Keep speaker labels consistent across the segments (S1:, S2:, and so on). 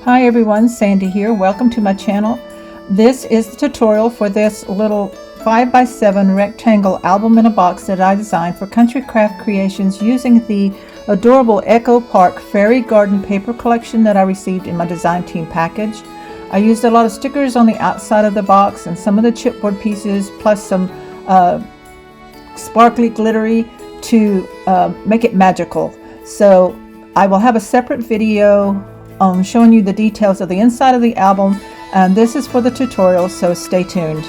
S1: Hi everyone, Sandy here. Welcome to my channel. This is the tutorial for this little 5x7 rectangle album in a box that I designed for Country Craft Creations using the adorable Echo Park Fairy Garden paper collection that I received in my design team package. I used a lot of stickers on the outside of the box and some of the chipboard pieces, plus some sparkly glittery to make it magical. So I will have a separate video showing you the details of the inside of the album, and this is for the tutorial, so stay tuned.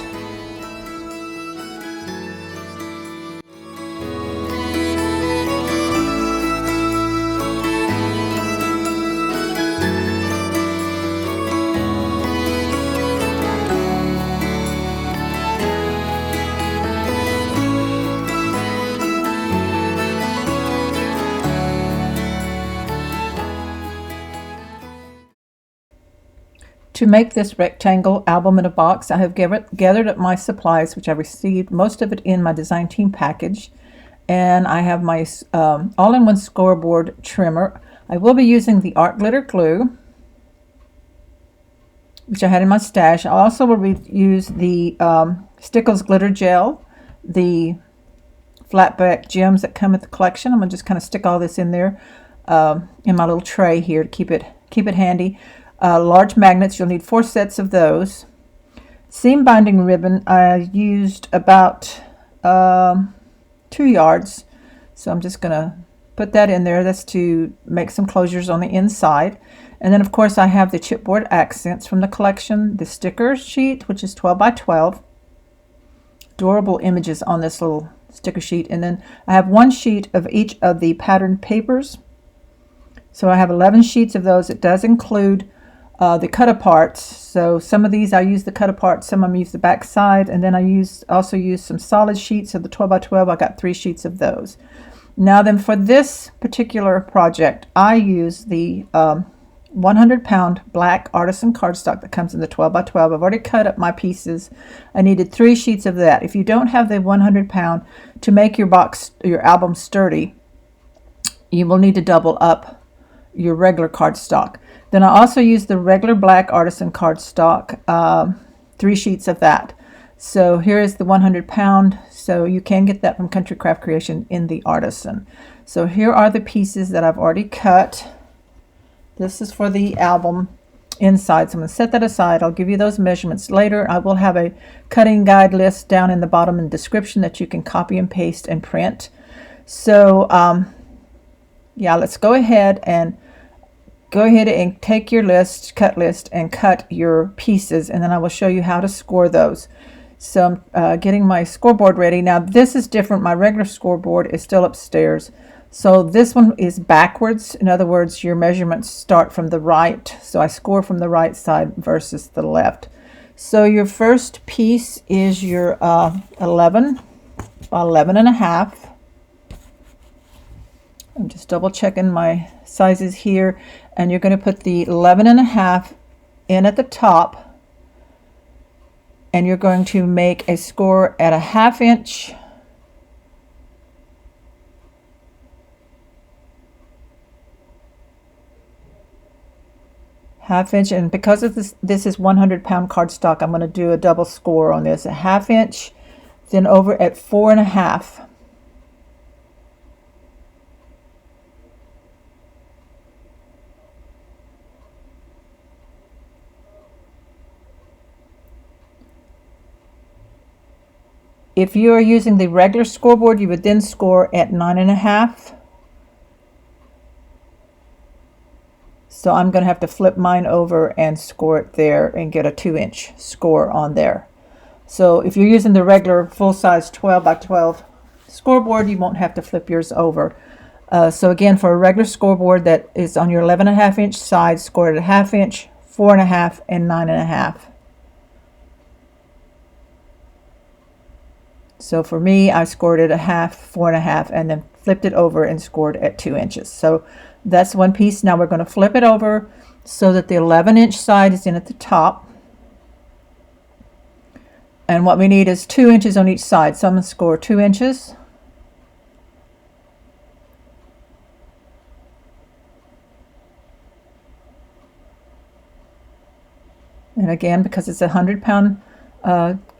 S1: To make this rectangle album in a box, I have gathered up my supplies, which I received most of it in my design team package, and I have my all-in-one scoreboard trimmer. I will be using the art glitter glue, which I had in my stash. I also will use the Stickles glitter gel, the flatback gems that come with the collection. I'm gonna just kind of stick all this in there in my little tray here to keep it handy. Large magnets, you'll need 4 sets of those. Seam binding ribbon, I used about 2 yards, so I'm just gonna put that in there. That's to make some closures on the inside. And then of course I have the chipboard accents from the collection, the sticker sheet, which is 12 by 12. Adorable images on this little sticker sheet. And then I have 1 sheet of each of the patterned papers. So I have 11 sheets of those. It does include the cut-aparts. So some of these I use the cut-apart, some of them use the back side, and then I also use some solid sheets of the 12 by 12. I got 3 sheets of those. Now then, for this particular project, I use the 100-pound black Artisan cardstock that comes in the 12 by 12. I've already cut up my pieces. I needed 3 sheets of that. If you don't have the 100-pound to make your album sturdy, you will need to double up your regular cardstock. Then I also use the regular black Artisan cardstock, 3 sheets of that. So here is the 100-pound. So you can get that from Country Craft Creation in the Artisan. So here are the pieces that I've already cut. This is for the album inside. So I'm going to set that aside. I'll give you those measurements later. I will have a cutting guide list down in the bottom in the description that you can copy and paste and print. So yeah, let's go ahead and take your cut list and cut your pieces, and then I will show you how to score those. So I'm getting my scoreboard ready. Now this is different. My regular scoreboard is still upstairs. So this one is backwards. In other words, your measurements start from the right. So I score from the right side versus the left. So your first piece is your 11 by 11 and a half. I'm just double checking my sizes here, and you're going to put the 11 and a half in at the top, and you're going to make a score at a 1/2 inch, and because of this is 100-pound cardstock, I'm going to do a double score on this, a 1/2 inch, then over at 4 1/2. If you are using the regular scoreboard, you would then score at 9 1/2. So I'm going to have to flip mine over and score it there and get a 2-inch score on there. So if you're using the regular full-size 12 by 12 scoreboard, you won't have to flip yours over. So again, for a regular scoreboard that is on your 11 1/2 inch side, score it at 1/2 inch, 4 1/2, and 9 1/2. So for me, I scored it at 1/2, 4 1/2, and then flipped it over and scored at 2 inches. So that's one piece. Now we're going to flip it over so that the 11-inch side is in at the top. And what we need is 2 inches on each side. So I'm going to score 2 inches. And again, because it's a 100-pound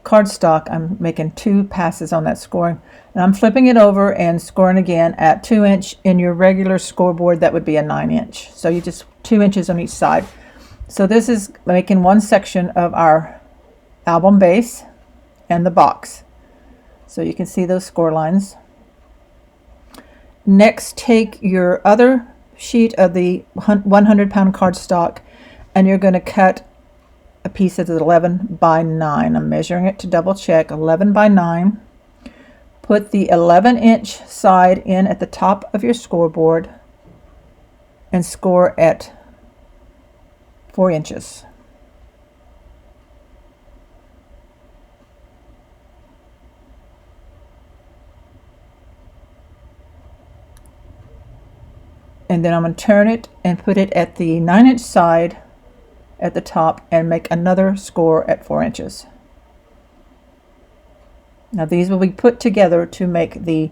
S1: cardstock, I'm making 2 passes on that scoring. And I'm flipping it over and scoring again at 2 inch. In your regular scoreboard, that would be a 9 inch. So you just 2 inches on each side. So this is making one section of our album base and the box. So you can see those score lines. Next, take your other sheet of the 100-pound cardstock and you're going to cut a piece that's 11 by 9. I'm measuring it to double check. 11 by 9. Put the 11-inch side in at the top of your scoreboard and score at 4 inches. And then I'm going to turn it and put it at the 9-inch side at the top and make another score at 4 inches. Now these will be put together to make the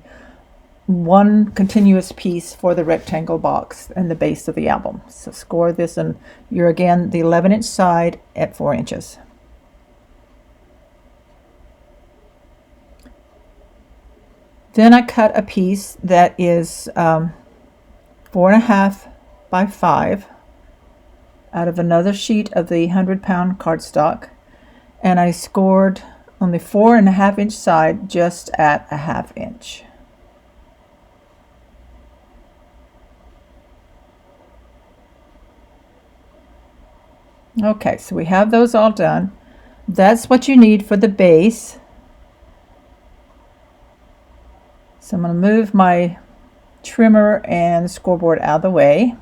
S1: one continuous piece for the rectangle box and the base of the album. So score this, and you're again the 11-inch side at 4 inches. Then I cut a piece that is 4.5 by 5 out of another sheet of the 100-pound cardstock, and I scored on the 4.5-inch side just at a 1/2 inch. Okay, so we have those all done. That's what you need for the base. So I'm going to move my trimmer and scoreboard out of the way.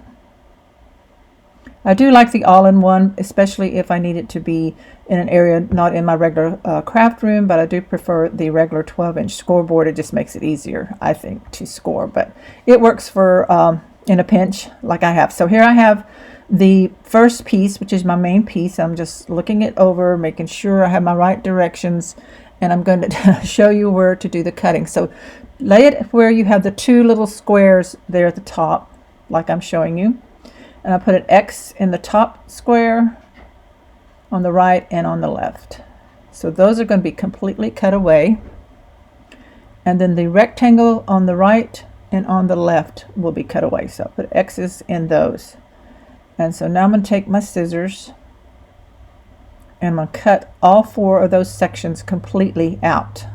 S1: I do like the all-in-one, especially if I need it to be in an area not in my regular craft room, but I do prefer the regular 12-inch scoreboard. It just makes it easier, I think, to score, but it works for in a pinch like I have. So here I have the first piece, which is my main piece. I'm just looking it over, making sure I have my right directions, and I'm going to show you where to do the cutting. So lay it where you have the 2 little squares there at the top, like I'm showing you. And I put an X in the top square on the right and on the left. So those are going to be completely cut away. And then the rectangle on the right and on the left will be cut away. So I put X's in those. And so now I'm going to take my scissors and I'm going to cut all 4 of those sections completely out.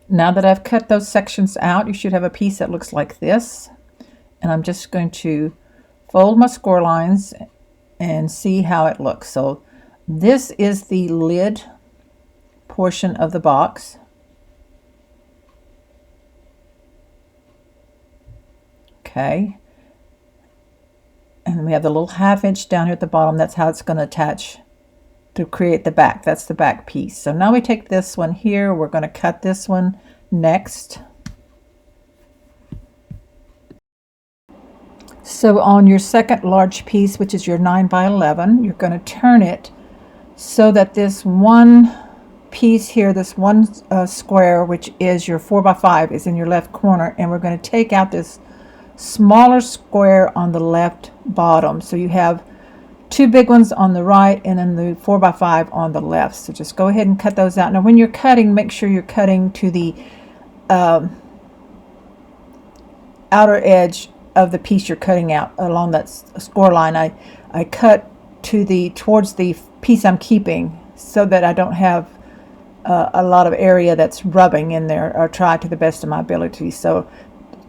S1: Now that I've cut those sections out, you should have a piece that looks like this. And I'm just going to fold my score lines and see how it looks. So this is the lid portion of the box. Okay. And we have the little 1/2 inch down here at the bottom. That's how it's going to attach to create the back. That's the back piece. So now we take this one here. We're going to cut this one next. So on your second large piece, which is your 9 by 11, you're going to turn it so that this one piece here, this one square, which is your 4 by 5, is in your left corner, and we're going to take out this smaller square on the left bottom. So you have 2 big ones on the right and then the 4 by 5 on the left. So just go ahead and cut those out. Now when you're cutting, make sure you're cutting to the outer edge of the piece you're cutting out along that score line. I cut to towards the piece I'm keeping so that I don't have a lot of area that's rubbing in there, or try to the best of my ability. So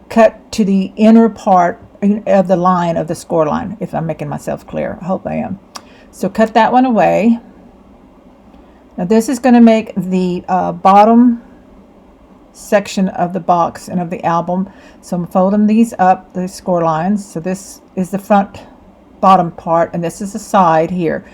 S1: cut to the inner part of the line of the score line, if I'm making myself clear. I hope I am. So cut that one away. Now this is going to make the bottom section of the box and of the album. So I'm folding these up, the score lines. So this is the front bottom part, and this is the side here.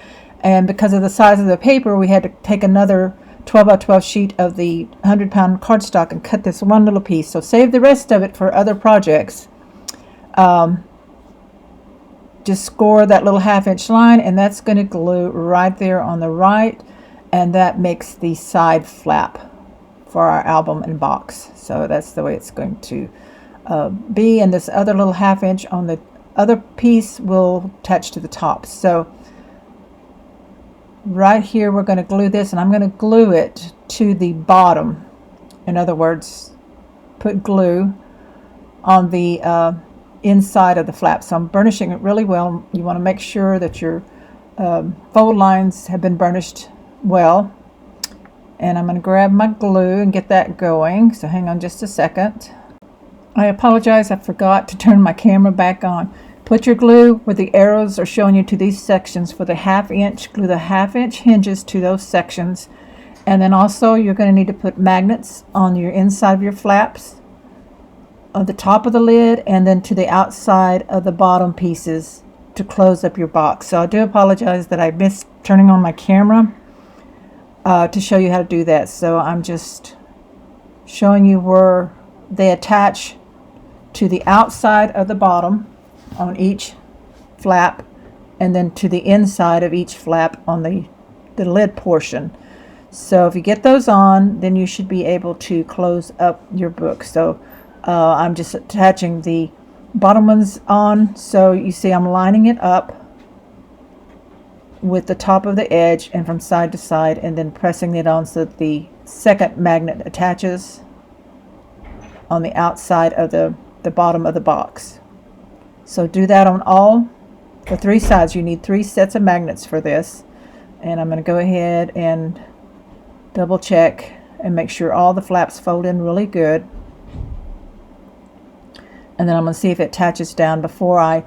S1: And because of the size of the paper, we had to take another 12 by 12 sheet of the 100-pound cardstock and cut this one little piece. So save the rest of it for other projects. Just score that little 1/2 inch line, and that's going to glue right there on the right. and that makes the side flap for our album and box. So that's the way it's going to be, and this other little 1/2 inch on the other piece will attach to the top. So right here we're going to glue this, and I'm going to glue it to the bottom. In other words, put glue on the inside of the flap. So I'm burnishing it really well. You want to make sure that your fold lines have been burnished well. And I'm going to grab my glue and get that going. So hang on just a second. I apologize, I forgot to turn my camera back on. Put your glue where the arrows are showing you to these sections for the 1/2 inch. Glue the 1/2 inch hinges to those sections. And then also you're going to need to put magnets on your inside of your flaps, on the top of the lid, and then to the outside of the bottom pieces to close up your box. So I do apologize that I missed turning on my camera to show you how to do that. So I'm just showing you where they attach to the outside of the bottom on each flap, and then to the inside of each flap on the lid portion. So if you get those on, then you should be able to close up your book. So I'm just attaching the bottom ones on. So you see I'm lining it up with the top of the edge and from side to side, and then pressing it on so that the second magnet attaches on the outside of the bottom of the box. So do that on all the 3 sides. You need 3 sets of magnets for this. And I'm going to go ahead and double check and make sure all the flaps fold in really good. And then I'm going to see if it attaches down before I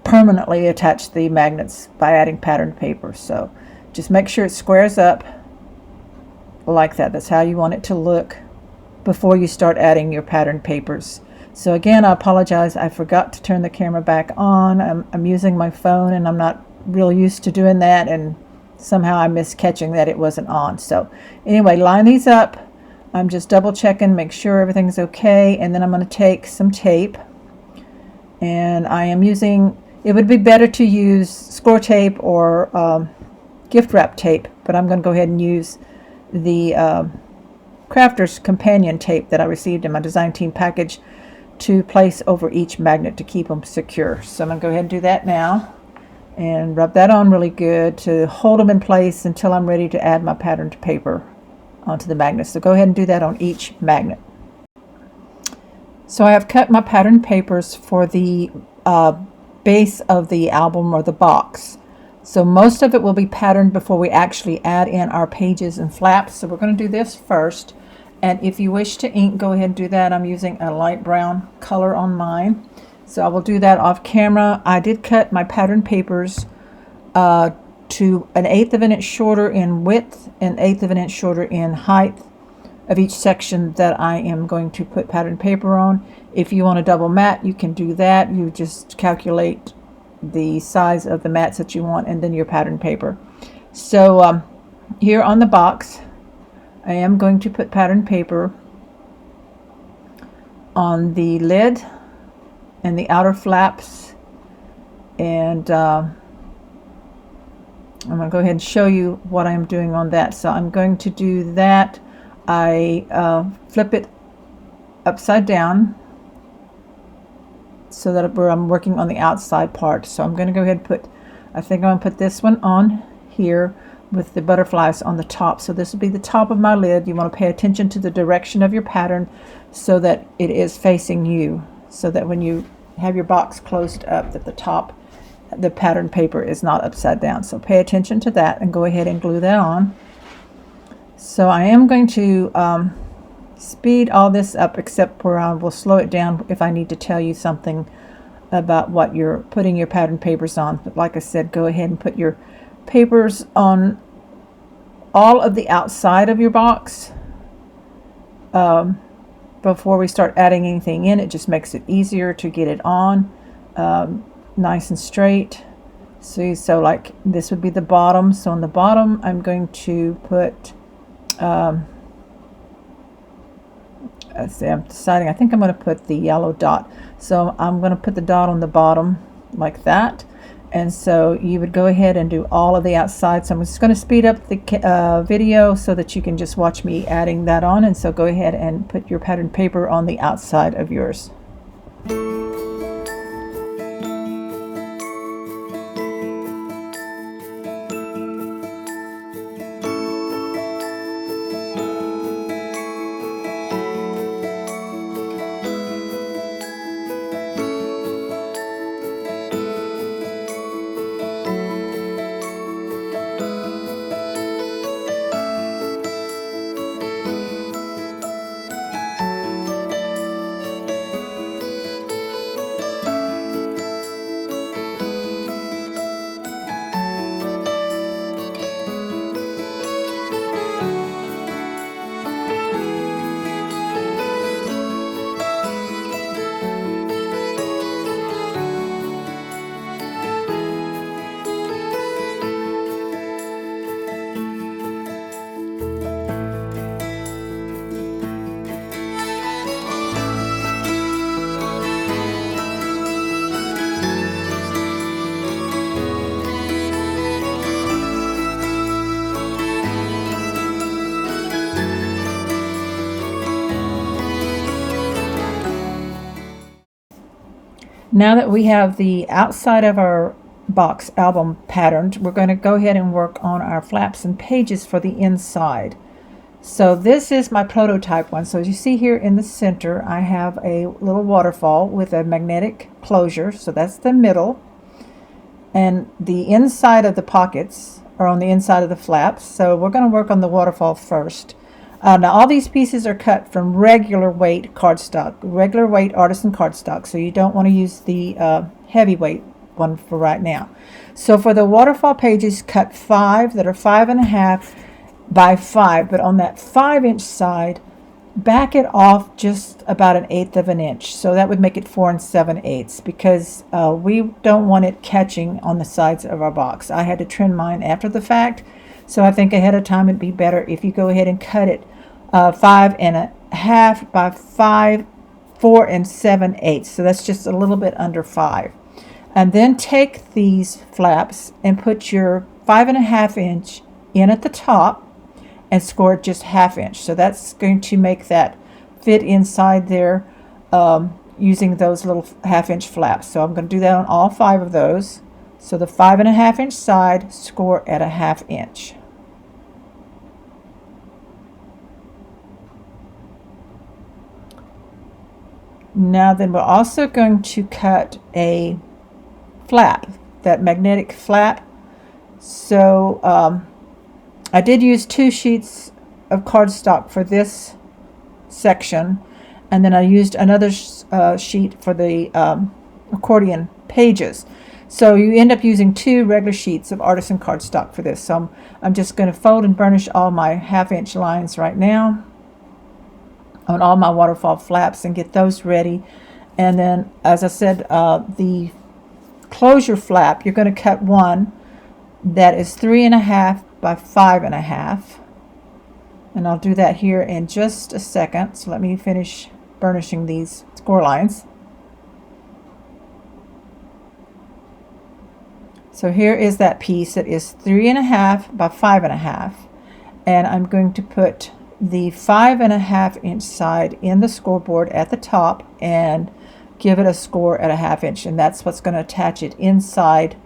S1: permanently attach the magnets by adding patterned paper. So just make sure it squares up like that. That's how you want it to look before you start adding your patterned papers. So again, I apologize, I forgot to turn the camera back on. I'm using my phone and I'm not real used to doing that, and somehow I missed catching that it wasn't on. So anyway, line these up. I'm just double checking, make sure everything's okay, and then I'm going to take some tape, and I am using, it would be better to use score tape or gift wrap tape, but I'm going to go ahead and use the Crafter's Companion tape that I received in my design team package to place over each magnet to keep them secure. So I'm going to go ahead and do that now and rub that on really good to hold them in place until I'm ready to add my patterned paper onto the magnet. So go ahead and do that on each magnet. So I have cut my patterned papers for the base of the album or the box. So most of it will be patterned before we actually add in our pages and flaps. So we're going to do this first. And if you wish to ink, go ahead and do that. I'm using a light brown color on mine. So I will do that off camera. I did cut my patterned papers to 1/8 of an inch shorter in width and 1/8 of an inch shorter in height of each section that I am going to put patterned paper on. If you want a double mat, you can do that. You just calculate the size of the mats that you want and then your patterned paper. So here on the box, I am going to put patterned paper on the lid and the outer flaps, and I'm going to go ahead and show you what I'm doing on that. So I'm going to do that. I flip it upside down so that I'm working on the outside part. So I'm going to go ahead and put, I think I'm going to put this one on here with the butterflies on the top. So this will be the top of my lid. You want to pay attention to the direction of your pattern so that it is facing you, so that when you have your box closed up, that the top, the pattern paper is not upside down. So pay attention to that and go ahead and glue that on. So I am going to speed all this up, except where I will slow it down if I need to tell you something about what you're putting your pattern papers on. But like I said, go ahead and put your papers on all of the outside of your box before we start adding anything in. It just makes it easier to get it on nice and straight. See, so like this would be the bottom. So on the bottom I'm going to put let's see, I'm deciding, I think I'm going to put the yellow dot. So I'm going to put the dot on the bottom like that, And so you would go ahead and do all of the outside. So I'm just going to speed up the video so that you can just watch me adding that on. And so go ahead and put your pattern paper on the outside of yours. Now that we have the outside of our box album patterned, we're going to go ahead and work on our flaps and pages for the inside. So this is my prototype one. So as you see here in the center, I have a little waterfall with a magnetic closure. So that's the middle. And the inside of the pockets are on the inside of the flaps. So we're going to work on the waterfall first. Now all these pieces are cut from regular weight cardstock, regular weight artisan cardstock, so you don't want to use the heavyweight one for right now. So for the waterfall pages, cut 5 that are 5.5 by 5, but on that 5-inch side, back it off just about 1/8 of an inch. So that would make it 4 7/8 because we don't want it catching on the sides of our box. I had to trim mine after the fact, so I think ahead of time it'd be better if you go ahead and cut it 5.5 by 5, 4 7/8. So that's just a little bit under 5. And then take these flaps and put your 5.5 inch in at the top and score it just 1/2 inch. So that's going to make that fit inside there using those little 1/2 inch flaps. So I'm going to do that on all 5 of those. So the 5.5 inch side, score at 1/2 inch. Now then we're also going to cut a flap, that magnetic flap. So I did use 2 sheets of cardstock for this section, and then I used another sheet for the accordion pages. So you end up using 2 regular sheets of artisan cardstock for this. So I'm just going to fold and burnish all my 1/2 inch lines right now on all my waterfall flaps and get those ready. And then, as I said, the closure flap, you're going to cut one that is 3.5 by 5.5, and I'll do that here in just a second. So let me finish burnishing these score lines. So here is that piece that is 3.5 by 5.5, and I'm going to put the 5.5 inch side in the scoreboard at the top and give it a score at 1/2 inch, and that's what's going to attach it inside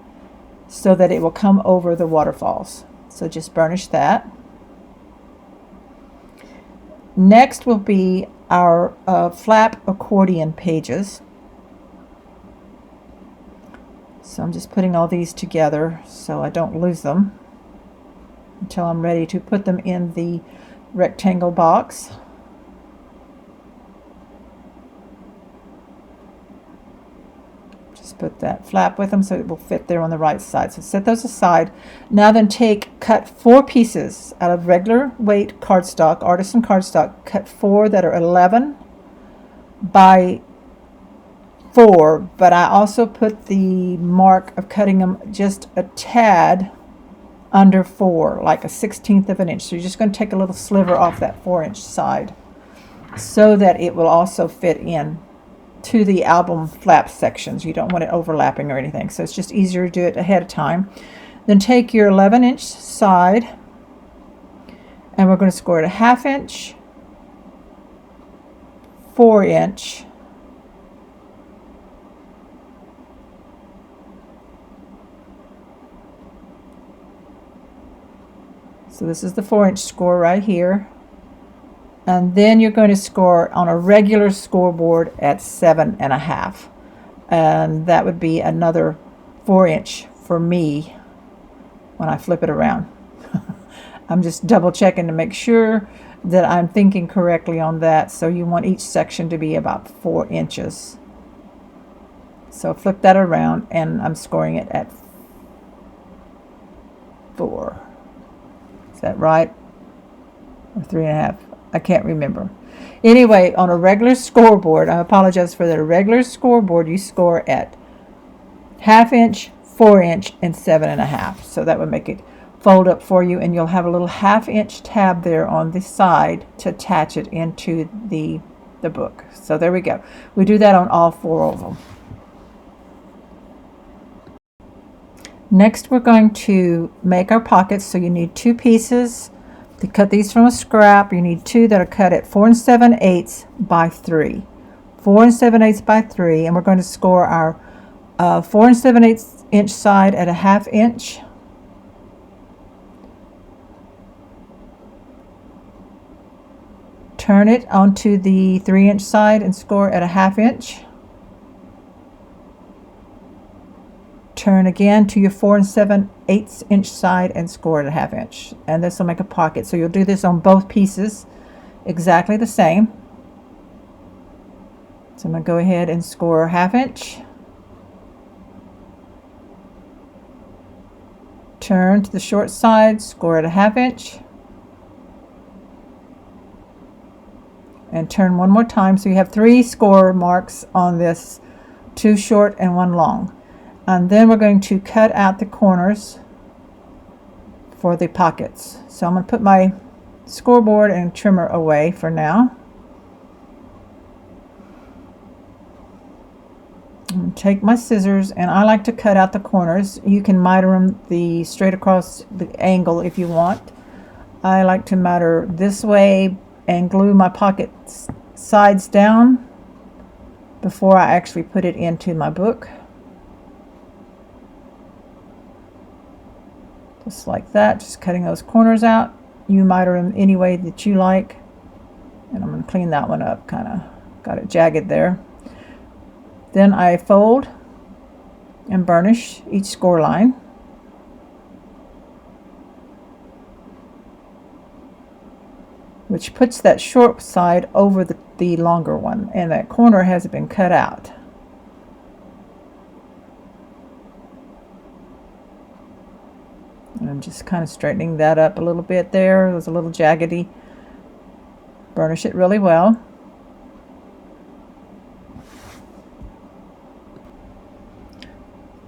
S1: so that it will come over the waterfalls. So just burnish that. Next will be our flap accordion pages. So I'm just putting all these together so I don't lose them until I'm ready to put them in the rectangle box. Just put that flap with them so it will fit there on the right side. So set those aside. Now then cut 4 pieces out of regular weight cardstock, artisan cardstock. Cut 4 that are 11 by 4, but I also put the mark of cutting them just a tad under 4, like a 1/16 of an inch. So you're just going to take a little sliver off that 4-inch side so that it will also fit in to the album flap sections. You don't want it overlapping or anything, so it's just easier to do it ahead of time. Then take your 11-inch side, and we're going to score it a 1/2 inch, 4-inch, so this is the 4-inch score right here, and then you're going to score on a regular scoreboard at 7.5, and that would be another 4-inch for me when I flip it around. I'm just double checking to make sure that I'm thinking correctly on that. So you want each section to be about 4 inches. So flip that around, and I'm scoring it at 4. Is that right? Or 3.5? I can't remember. Anyway, on a regular scoreboard, I apologize for that. A regular scoreboard, you score at 1/2 inch, 4-inch, and 7.5. So that would make it fold up for you, and you'll have a little 1/2 inch tab there on the side to attach it into the book. So there we go. We do that on all 4 of them. Next, we're going to make our pockets. So you need 2 pieces to cut these from a scrap. You need 2 that are cut at 4 7/8 by 3. 4 7/8 by 3, and we're going to score our 4 7/8 inch side at a 1/2 inch. Turn it onto the 3-inch side and score at a 1/2 inch. Turn again to your 4 7/8 inch side and score at a 1/2 inch. And this will make a pocket. So you'll do this on both pieces exactly the same. So I'm going to go ahead and score a 1/2 inch. Turn to the short side, score at a 1/2 inch. And turn one more time, so you have 3 score marks on this, 2 short and 1 long. And then we're going to cut out the corners for the pockets. So I'm going to put my scoreboard and trimmer away for now. I'm going to take my scissors, and I like to cut out the corners. You can miter them the straight across the angle if you want. I like to miter this way and glue my pocket sides down before I actually put it into my book. Just like that, just cutting those corners out. You miter them any way that you like. And I'm going to clean that one up, kind of got it jagged there. Then I fold and burnish each score line. Which puts that short side over the longer one, and that corner hasn't been cut out. And I'm just kind of straightening that up a little bit there. It was a little jaggedy. Burnish it really well.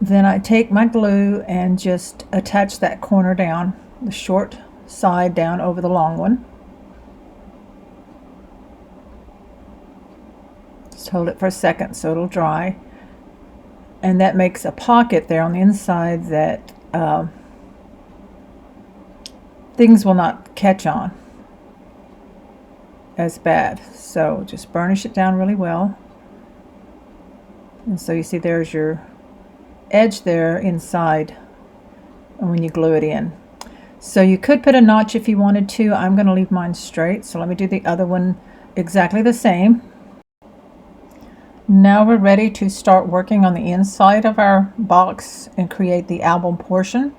S1: Then I take my glue and just attach that corner down, the short side down over the long one. Just hold it for a second so it'll dry. And that makes a pocket there on the inside that things will not catch on as bad. So just burnish it down really well. And so you see there's your edge there inside when you glue it in. So you could put a notch if you wanted to. I'm going to leave mine straight. So let me do the other one exactly the same. Now we're ready to start working on the inside of our box and create the album portion.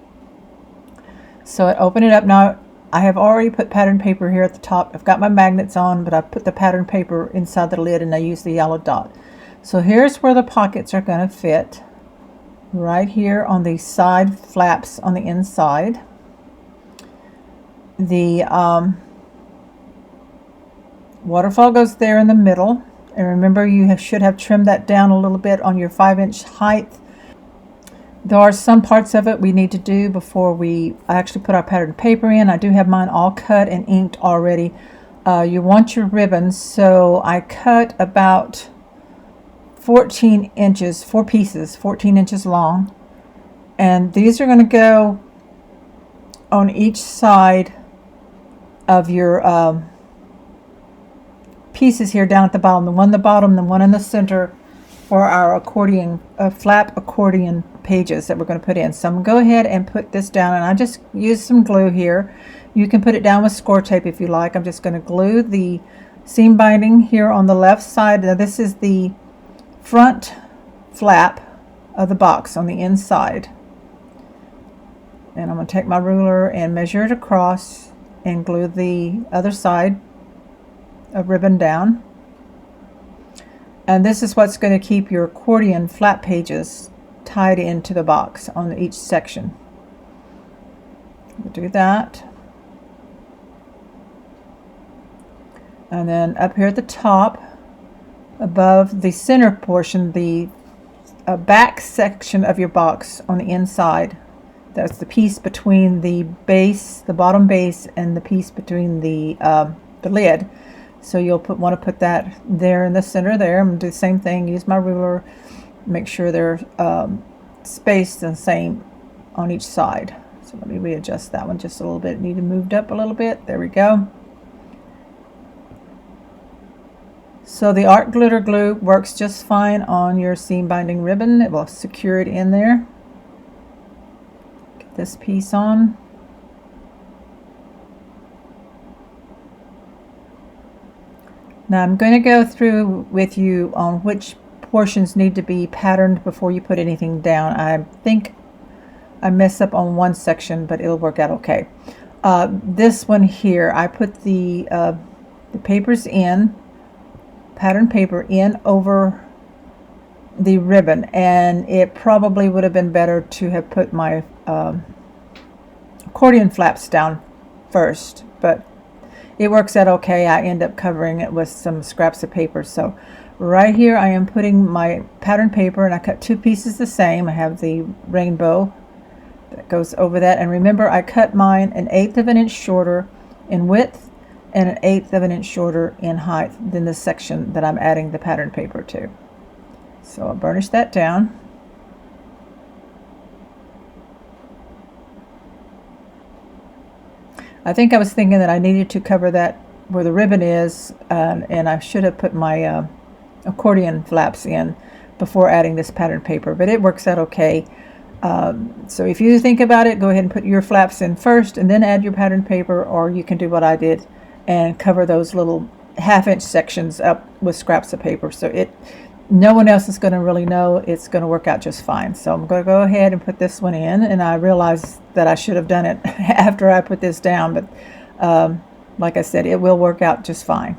S1: So I open it up. Now I have already put pattern paper here at the top. I've got my magnets on, but I put the pattern paper inside the lid and I use the yellow dot. So here's where the pockets are going to fit. Right here on the side flaps on the inside. The waterfall goes there in the middle. And remember, you should have trimmed that down a little bit on your 5-inch height. There are some parts of it we need to do before we actually put our pattern paper in. I do have mine all cut and inked already. You want your ribbons, so I cut about 14 inches, 4 pieces, 14 inches long. And these are going to go on each side of your pieces here down at the bottom. The one at the bottom, the one in the center for our accordion, flap accordion pages that we're going to put in. So I'm going to go ahead and put this down, and I just use some glue here. You can put it down with score tape if you like. I'm just going to glue the seam binding here on the left side. Now this is the front flap of the box on the inside. And I'm going to take my ruler and measure it across and glue the other side of ribbon down. And this is what's going to keep your accordion flap pages tied into the box on each section. We'll do that. And then up here at the top, above the center portion, the back section of your box on the inside, that's the piece between the base, the bottom base, and the piece between the lid. So you'll want to put that there in the center there. I'm going to do the same thing, use my ruler, make sure they're spaced the same on each side. So let me readjust that one just a little bit. Need to move up a little bit. There we go. So the art glitter glue works just fine on your seam binding ribbon. It will secure it in there. Get this piece on. Now I'm going to go through with you on which portions need to be patterned before you put anything down. I think I mess up on one section, but it'll work out okay. This one here, I put the papers in, pattern paper in over the ribbon, and it probably would have been better to have put my accordion flaps down first, but it works out okay. I end up covering it with some scraps of paper. So right here I am putting my pattern paper, and I cut 2 pieces the same. I have the rainbow that goes over that, and remember I cut mine 1/8 of an inch shorter in width and 1/8 of an inch shorter in height than the section that I'm adding the pattern paper to. So I'll burnish that down. I think I was thinking that I needed to cover that where the ribbon is, and I should have put my accordion flaps in before adding this pattern paper, but it works out okay. So if you think about it, go ahead and put your flaps in first and then add your pattern paper, or you can do what I did and cover those little 1/2 inch sections up with scraps of paper. So no one else is going to really know. It's going to work out just fine. So I'm going to go ahead and put this one in, and I realized that I should have done it after I put this down, but like I said, it will work out just fine.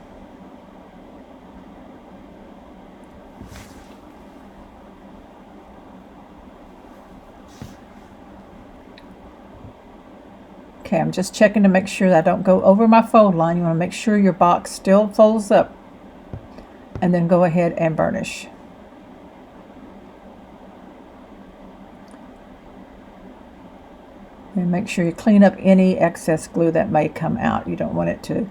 S1: Okay, I'm just checking to make sure that I don't go over my fold line. You want to make sure your box still folds up, and then go ahead and burnish. And make sure you clean up any excess glue that may come out. You don't want it to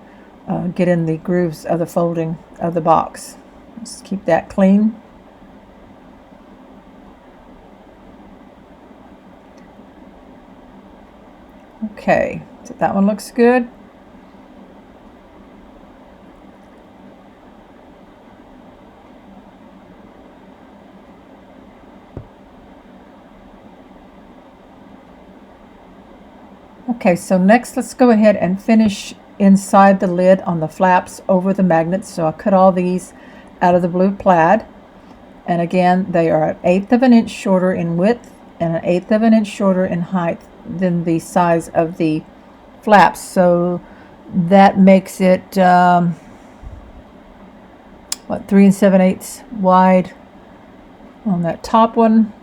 S1: get in the grooves of the folding of the box. Just keep that clean. Okay, so that one looks good. Okay, so next let's go ahead and finish inside the lid on the flaps over the magnets. So I cut all these out of the blue plaid, and again they are 1/8 of an inch shorter in width and 1/8 of an inch shorter in height than the size of the flaps. So that makes it what, 3 7/8 wide on that top one.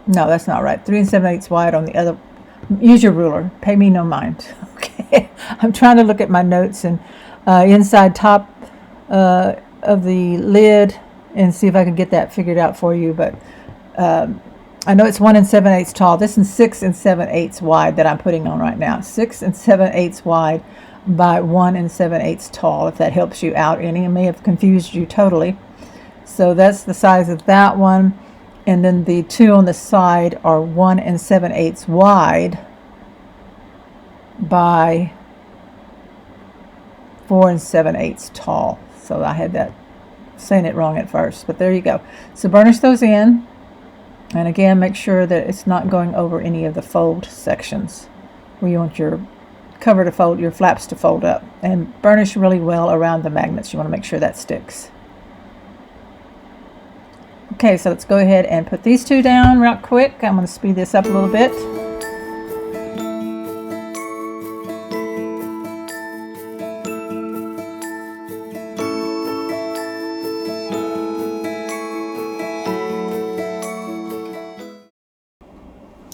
S1: No, that's not right. 3 7/8 wide on the other. Use your ruler. Pay me no mind. Okay, I'm trying to look at my notes and inside top of the lid and see if I can get that figured out for you. But I know it's 1 7/8 tall. This is 6 7/8 wide that I'm putting on right now. 6 7/8 wide by 1 7/8 tall. If that helps you out any, it may have confused you totally. So that's the size of that one. And then the two on the side are 1 7/8 wide by 4 7/8 tall. So I had that saying it wrong at first, but there you go. So burnish those in, and again make sure that it's not going over any of the fold sections where you want your cover to fold, your flaps to fold up, and burnish really well around the magnets. You want to make sure that sticks. Okay, so let's go ahead and put these two down real quick. I'm going to speed this up a little bit.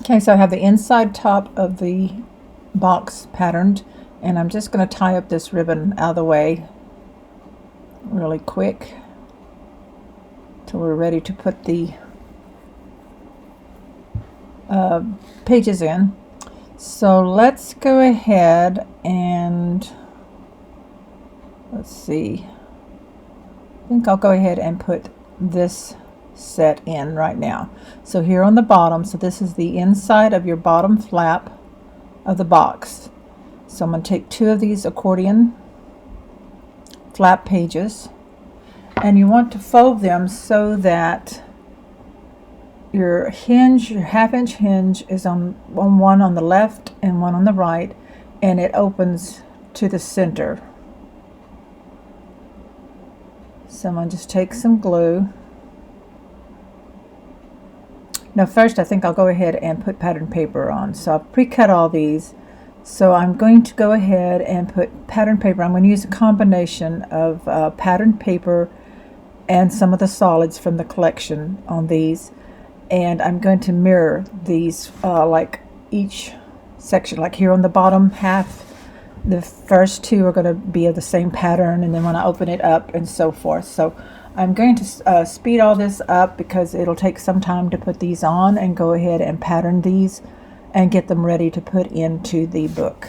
S1: Okay, so I have the inside top of the box patterned, and I'm just going to tie up this ribbon out of the way really quick till we're ready to put the pages in. So let's go ahead and let's see. I think I'll go ahead and put this set in right now. So here on the bottom, so this is the inside of your bottom flap of the box. So I'm going to take two of these accordion flap pages, and you want to fold them so that your hinge, your half-inch hinge, is on one on the left and one on the right, and it opens to the center. So I'm going to just take some glue. Now first I think I'll go ahead and put pattern paper on. So I've pre-cut all these. So I'm going to go ahead and put pattern paper. I'm going to use a combination of pattern paper and some of the solids from the collection on these. And I'm going to mirror these like each section, like here on the bottom half. The first two are going to be of the same pattern, and then when I open it up and so forth. So I'm going to speed all this up because it'll take some time to put these on, and go ahead and pattern these and get them ready to put into the book.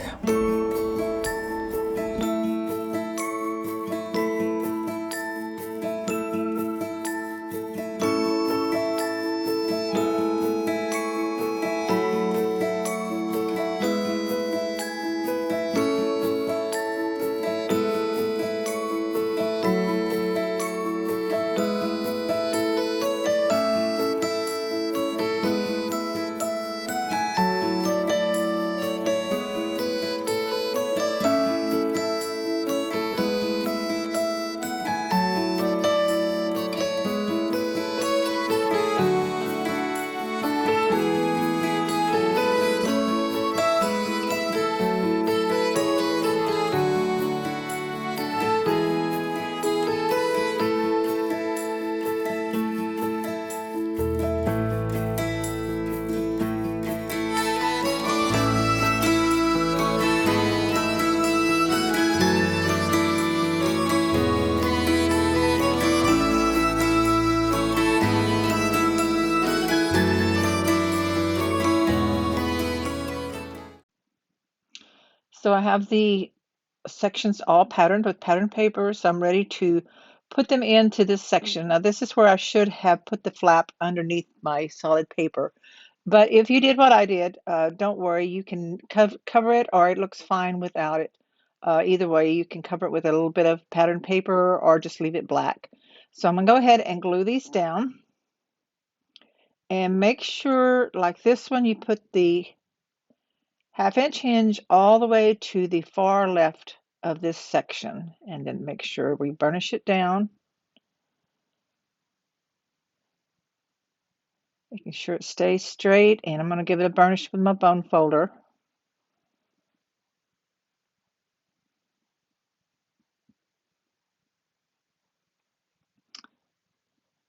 S1: So I have the sections all patterned with pattern paper, so I'm ready to put them into this section. Now this is where I should have put the flap underneath my solid paper, but if you did what I did, don't worry, you can cover it, or it looks fine without it. Either way, you can cover it with a little bit of pattern paper or just leave it black. So I'm gonna go ahead and glue these down, and make sure, like this one, you put the half-inch hinge all the way to the far left of this section, and then make sure we burnish it down, making sure it stays straight. And I'm going to give it a burnish with my bone folder.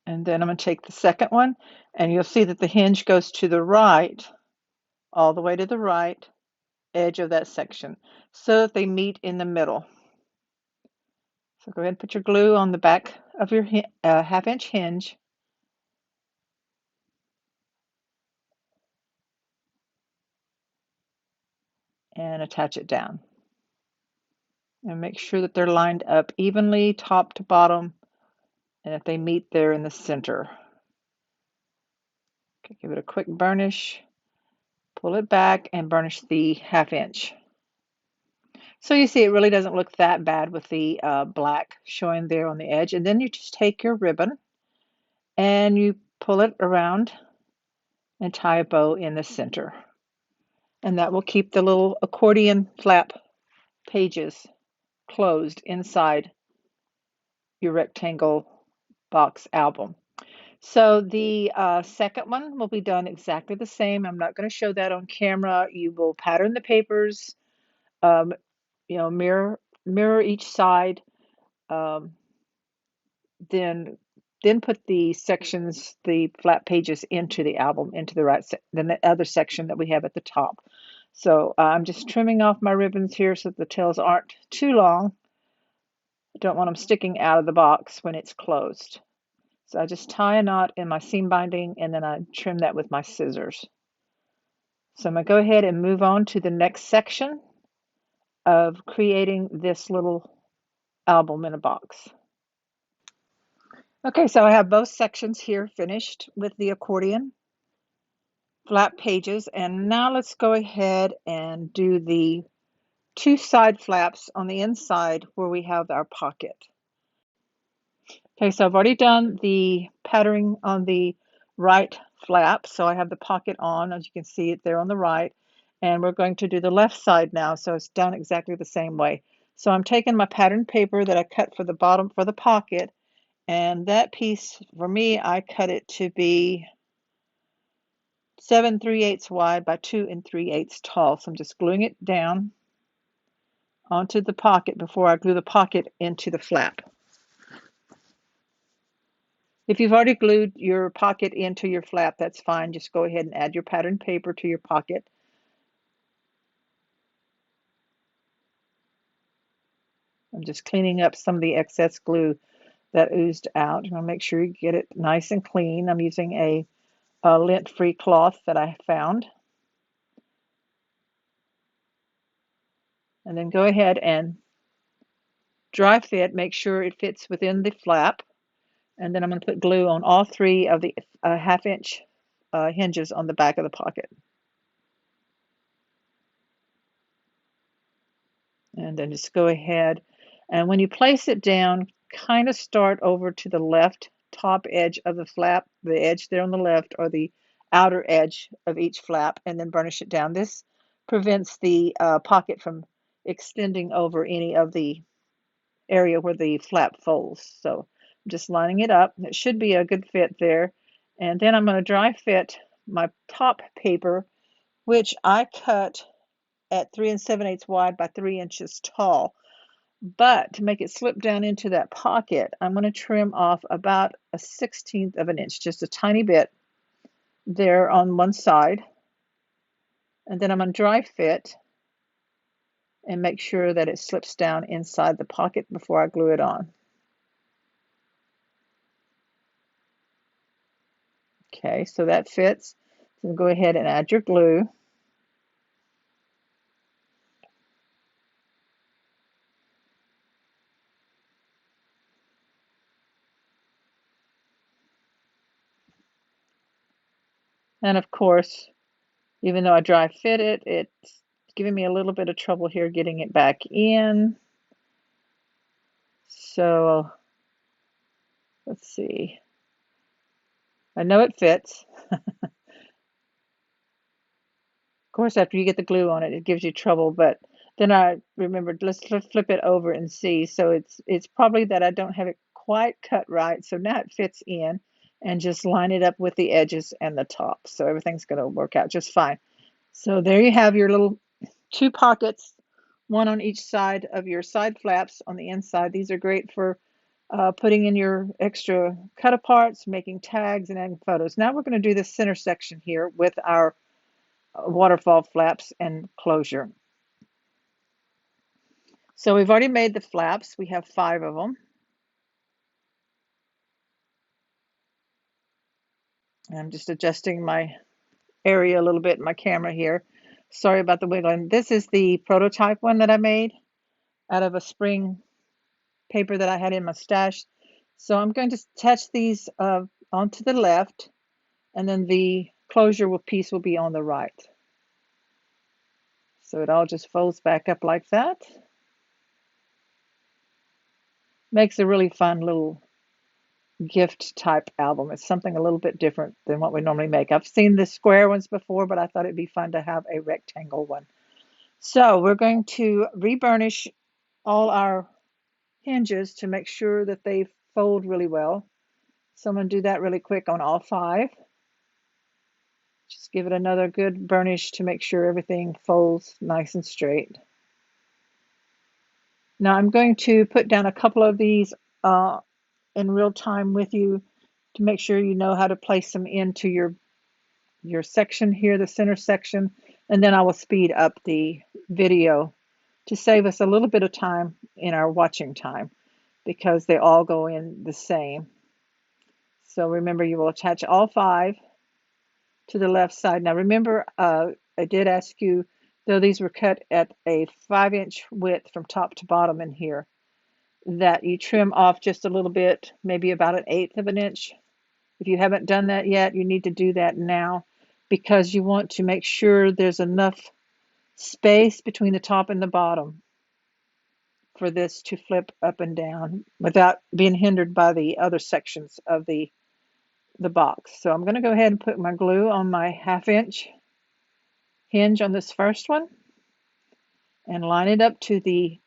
S1: And then I'm going to take the second one, and you'll see that the hinge goes to the right, all the way to the right edge of that section, so that they meet in the middle. So go ahead and put your glue on the back of your half-inch hinge, and attach it down. And make sure that they're lined up evenly, top to bottom, And if they meet there in the center. Okay, give it a quick burnish, pull it back, and burnish the 1/2 inch. So you see it really doesn't look that bad with the black showing there on the edge. And then you just take your ribbon and you pull it around and tie a bow in the center. And that will keep the little accordion flap pages closed inside your rectangle box album. So the second one will be done exactly the same. I'm not going to show that on camera. You will pattern the papers, um, mirror each side, um, then put the sections, the flat pages into the album, into the then the other section that we have at the top. So I'm just trimming off my ribbons here so that the tails aren't too long. I don't want them sticking out of the box when it's closed. So I just tie a knot in my seam binding and then I trim that with my scissors. So I'm going to go ahead and move on to the next section of creating this little album in a box. Okay, so I have both sections here finished with the accordion flap pages, and now let's go ahead and do the 2 side flaps on the inside where we have our pocket. Okay, so I've already done the patterning on the right flap, so I have the pocket on, as you can see it there on the right, and we're going to do the left side now, so it's done exactly the same way. So I'm taking my patterned paper that I cut for the bottom for the pocket, and that piece, for me, I cut it to be 7 3/8 wide by 2 3/8 tall. So I'm just gluing it down onto the pocket before I glue the pocket into the flap. If you've already glued your pocket into your flap, that's fine. Just go ahead and add your patterned paper to your pocket. I'm just cleaning up some of the excess glue that oozed out. You want to make sure you get it nice and clean. I'm using a lint-free cloth that I found. And then go ahead and dry fit. Make sure it fits within the flap. And then I'm going to put glue on all 3 of the 1/2 inch hinges on the back of the pocket. And then just go ahead, and when you place it down, kind of start over to the left top edge of the flap, the edge there on the left, or the outer edge of each flap, and then burnish it down. This prevents the pocket from extending over any of the area where the flap folds. So I'm just lining it up. It should be a good fit there. And then I'm going to dry fit my top paper, which I cut at 3 7/8 wide by 3 inches tall. But to make it slip down into that pocket, I'm going to trim off about a 1/16 of an inch, just a tiny bit there on one side. And then I'm going to dry fit and make sure that it slips down inside the pocket before I glue it on. Okay, so that fits. So go ahead and add your glue. And of course, even though I dry fit it, it's giving me a little bit of trouble here getting it back in. So let's see. I know it fits. Of course, after you get the glue on it, it gives you trouble, but then I remembered, let's flip it over and see. So it's probably that I don't have it quite cut right. So now it fits in, and just line it up with the edges and the top. So everything's going to work out just fine. So there you have your little 2 pockets, one on each side of your side flaps on the inside. These are great for putting in your extra cut aparts, making tags, and adding photos. Now we're going to do the center section here with our waterfall flaps and closure. So we've already made the flaps. We have 5 of them. I'm just adjusting my area a little bit in my camera here. Sorry about the wiggling. This is the prototype one that I made out of a spring paper that I had in my stash. So I'm going to attach these onto the left, and then the closure piece will be on the right. So it all just folds back up like that. Makes a really fun little gift type album. It's something a little bit different than what we normally make. I've seen the square ones before, but I thought it'd be fun to have a rectangle one. So we're going to reburnish all our hinges to make sure that they fold really well. So I'm going to do that really quick on all 5. Just give it another good burnish to make sure everything folds nice and straight. Now I'm going to put down a couple of these in real time with you to make sure you know how to place them into your section here, the center section, and then I will speed up the video to save us a little bit of time in our watching time because they all go in the same. So remember, you will attach all 5 to the left side. Now remember, I did ask you, though these were cut at a 5-inch width from top to bottom in here, that you trim off just a little bit, maybe about 1/8 of an inch. If you haven't done that yet, you need to do that now because you want to make sure there's enough space between the top and the bottom for this to flip up and down without being hindered by the other sections of the box. So I'm going to go ahead and put my glue on my 1/2-inch hinge on this first one and line it up to the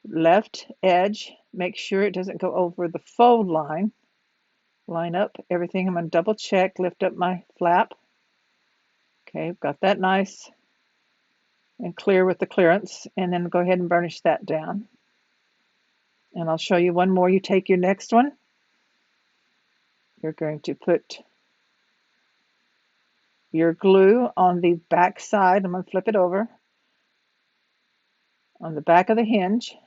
S1: left edge. Make sure it doesn't go over the fold line. Line up everything. I'm going to double check, lift up my flap. Okay, got that nice and clear with the clearance, and then go ahead and burnish that down. And I'll show you one more. You take your next one. You're going to put your glue on the back side. I'm going to flip it over on the back of the hinge.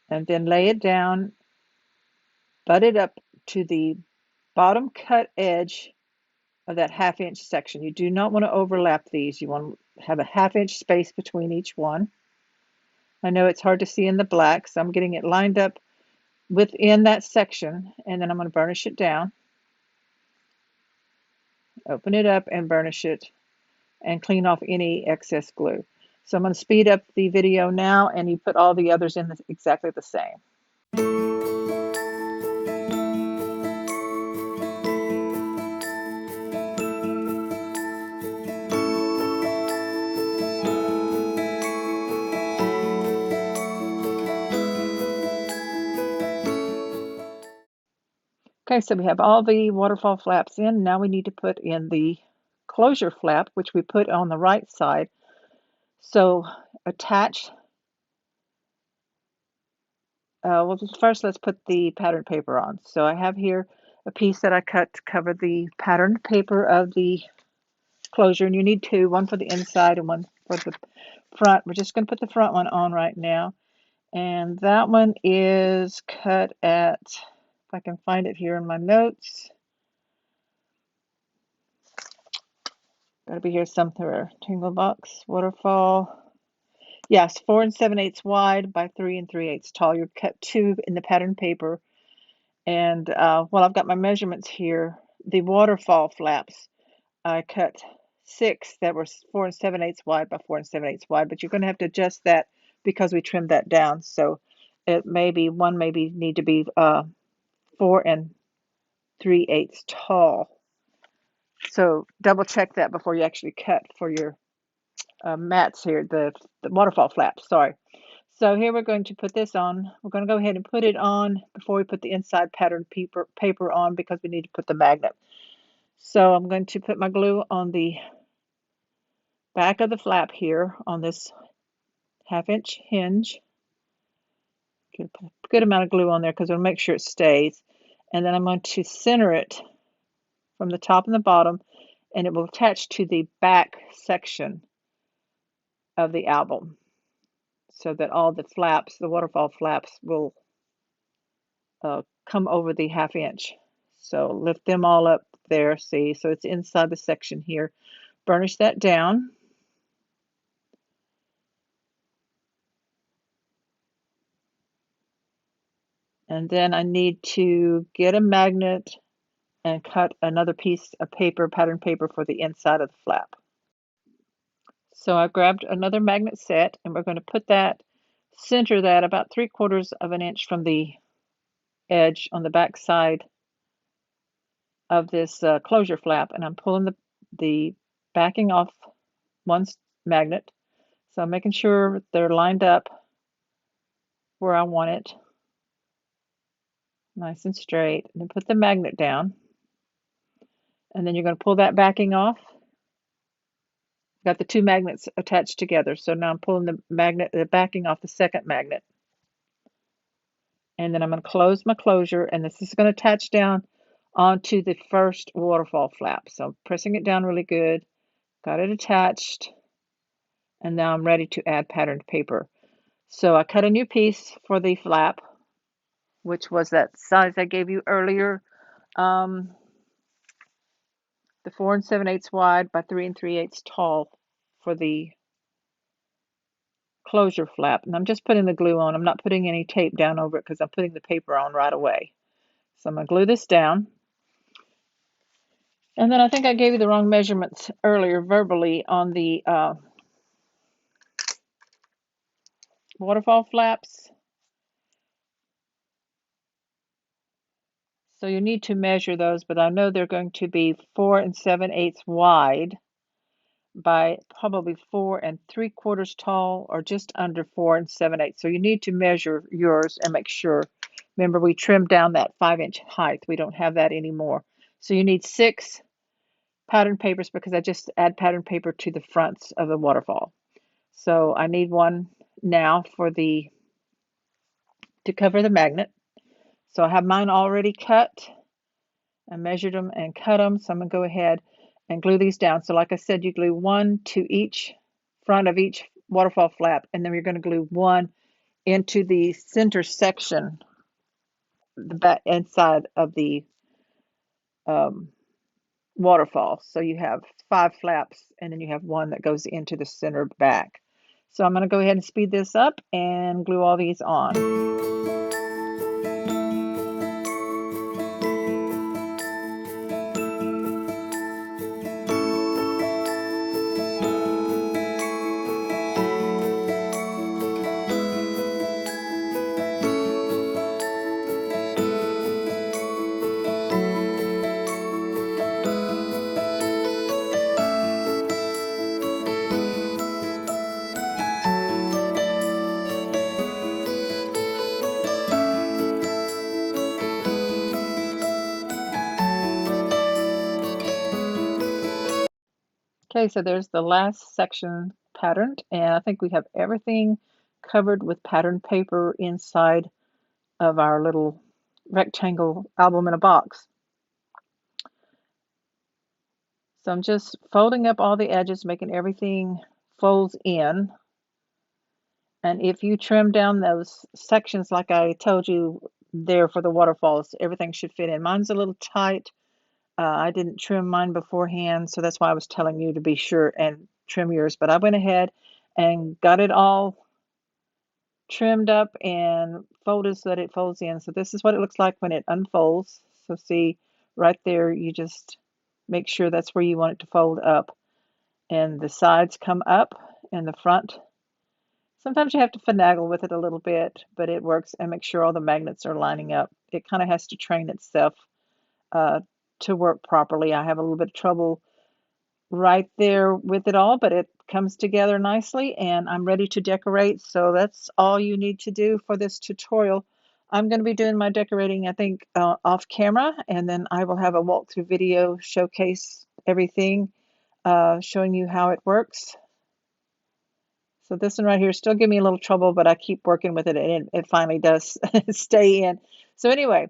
S1: And then lay it down, butt it up to the bottom cut edge of that 1/2-inch section. You do not want to overlap these. You want to have a 1/2-inch space between each one. I know it's hard to see in the black, so I'm getting it lined up within that section, and then I'm going to burnish it down. Open it up and burnish it and clean off any excess glue. So I'm going to speed up the video now, and you put all the others in exactly the same. Okay, so we have all the waterfall flaps in. Now we need to put in the closure flap, which we put on the right side. So attach, well, first let's put the pattern paper on. So I have here a piece that I cut to cover the patterned paper of the closure, and you need 2, one for the inside and one for the front. We're just going to put the front one on right now, and that one is cut at, if I can find it here in my notes, gotta be here somewhere. Tingle box, waterfall. Yes, 4 7/8 wide by 3 3/8 tall. You cut 2 in the pattern paper, and well, I've got my measurements here. The waterfall flaps, I cut 6 that were 4 7/8 wide by 4 7/8 wide, but you're going to have to adjust that because we trimmed that down. So it maybe need to be 4 3/8 tall. So double check that before you actually cut for your mats here, the waterfall flaps, sorry. So here we're going to put this on. We're going to go ahead and put it on before we put the inside pattern paper on because we need to put the magnet. So I'm going to put my glue on the back of the flap here on this 1/2-inch hinge. Put a good amount of glue on there because we'll make sure it stays. And then I'm going to center it from the top and the bottom, and it will attach to the back section of the album so that all the flaps, the waterfall flaps, will come over the 1/2-inch. So lift them all up there, see, so it's inside the section here. Burnish that down. And then I need to get a magnet and cut another piece of paper, pattern paper, for the inside of the flap. So I grabbed another magnet set, and we're going to put that, center that about 3/4 of an inch from the edge on the back side of this closure flap, and I'm pulling the backing off one magnet. So I'm making sure they're lined up where I want it, nice and straight, and then put the magnet down. And then you're going to pull that backing off. Got the two magnets attached together. So now I'm pulling the backing off the second magnet. And then I'm going to close my closure, and this is going to attach down onto the first waterfall flap. So I'm pressing it down really good, got it attached, and now I'm ready to add patterned paper. So I cut a new piece for the flap, which was that size I gave you earlier, the 4 7/8 wide by 3 3/8 tall for the closure flap. And I'm just putting the glue on. I'm not putting any tape down over it because I'm putting the paper on right away. So I'm going to glue this down. And then I think I gave you the wrong measurements earlier verbally on the waterfall flaps. So you need to measure those, but I know they're going to be 4 7/8 wide by probably 4 3/4 tall, or just under 4 7/8. So you need to measure yours and make sure. Remember, we trimmed down that 5-inch height. We don't have that anymore. So you need 6 pattern papers because I just add pattern paper to the fronts of the waterfall. So I need one now to cover the magnet. So I have mine already cut. I measured them and cut them. So I'm going to go ahead and glue these down. So like I said, you glue one to each front of each waterfall flap, and then you're going to glue one into the center section, the back inside of the waterfall. So you have 5 flaps, and then you have one that goes into the center back. So I'm going to go ahead and speed this up and glue all these on. Okay, so there's the last section patterned, and I think we have everything covered with patterned paper inside of our little rectangle album in a box. So I'm just folding up all the edges, making everything folds in. And if you trim down those sections like I told you there for the waterfalls, everything should fit in. Mine's a little tight. I didn't trim mine beforehand, so that's why I was telling you to be sure and trim yours. But I went ahead and got it all trimmed up and folded so that it folds in. So this is what it looks like when it unfolds. So see right there, you just make sure that's where you want it to fold up. And the sides come up and the front. Sometimes you have to finagle with it a little bit, but it works, and make sure all the magnets are lining up. It kind of has to train itself to work properly. I have a little bit of trouble right there with it all, but it comes together nicely, and I'm ready to decorate. So that's all you need to do for this tutorial. I'm going to be doing my decorating, I think, off camera, and then I will have a walkthrough video showcase everything, showing you how it works. So this one right here still give me a little trouble, but I keep working with it, and it finally does stay in. So anyway,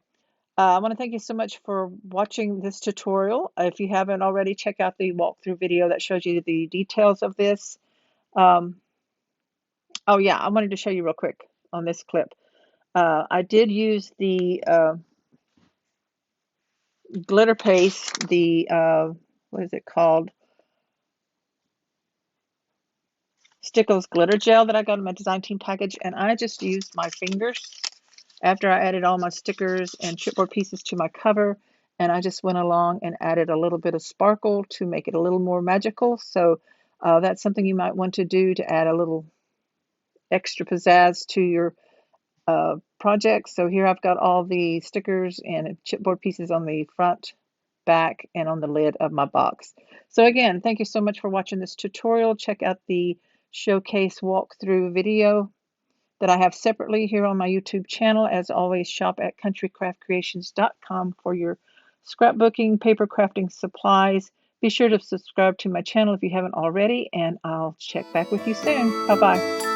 S1: I want to thank you so much for watching this tutorial. If you haven't already, check out the walkthrough video that shows you the details of this. Oh yeah, I wanted to show you real quick on this clip. I did use the glitter paste, the, what is it called? Stickles glitter gel that I got in my design team package, and I just used my fingers after I added all my stickers and chipboard pieces to my cover, and I just went along and added a little bit of sparkle to make it a little more magical. So that's something you might want to do to add a little extra pizzazz to your project. So here I've got all the stickers and chipboard pieces on the front, back, and on the lid of my box. So again, thank you so much for watching this tutorial. Check out the showcase walkthrough video that I have separately here on my YouTube channel. As always, shop at countrycraftcreations.com for your scrapbooking, paper crafting supplies. Be sure to subscribe to my channel if you haven't already, and I'll check back with you soon. Bye-bye.